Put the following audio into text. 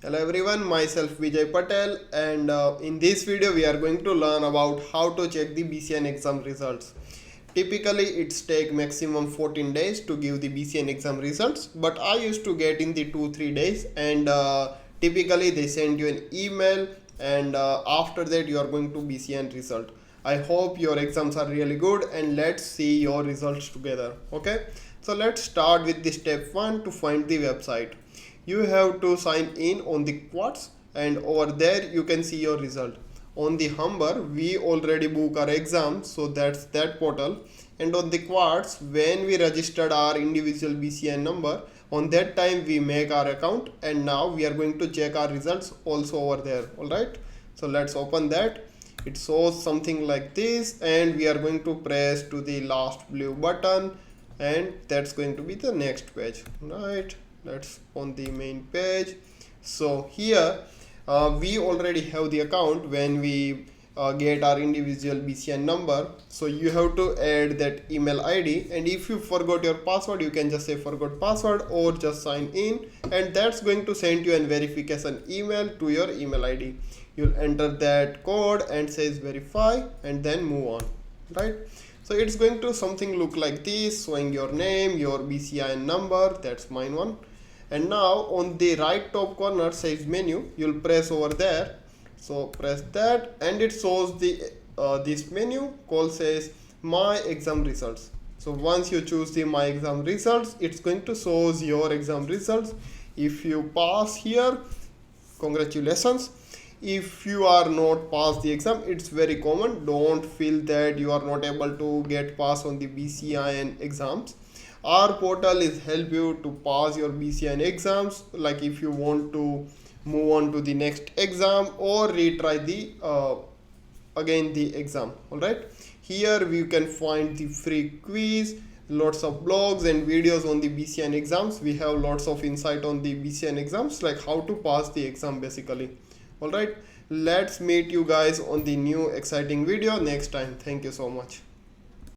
Hello everyone, myself Vijay Patel, and in this video we are going to learn about how to check the BCN exam results. Typically it's take maximum 14 days to give the BCN exam results, but I used to get in the 2-3 days, and typically they send you an email, and after that you are going to BCN result. I hope your exams are really good, and let's see your results together. Okay, so let's start with the step 1 to find the website. You have to sign in on the QuARTS, and over there you can see your result. On the Humber we already book our exam, so that's that portal. And on the QuARTS, when we registered our individual BCN number, on that time we make our account, and now we are going to check our results also over there. Alright, so let's open that. It shows something like this, and we are going to press to the last blue button, and that's going to be the next page. Right, let's on the main page. So here we already have the account when we get our individual BCN number. So you have to add that email ID, and if you forgot your password, you can just say forgot password or just sign in, and that's going to send you a verification email to your email ID. You'll enter that code and says verify, and then move on. Right, so it's going to something look like this, showing your name, your BCIN number, that's mine one. And now on the right top corner says menu, you'll press over there. So press that, and it shows the this menu called says my exam results. So once you choose the my exam results, it's going to show your exam results. If you pass here, congratulations. If you are not passed the exam, it's very common. Don't feel that you are not able to get pass on the BCIN exams. Our portal is help you to pass your BCIN exams, like if you want to move on to the next exam or retry the again the exam. Alright, here you can find the free quiz, lots of blogs and videos on the BCIN exams. We have lots of insight on the BCIN exams, like how to pass the exam basically. Alright, let's meet you guys on the new exciting video next time. Thank you so much.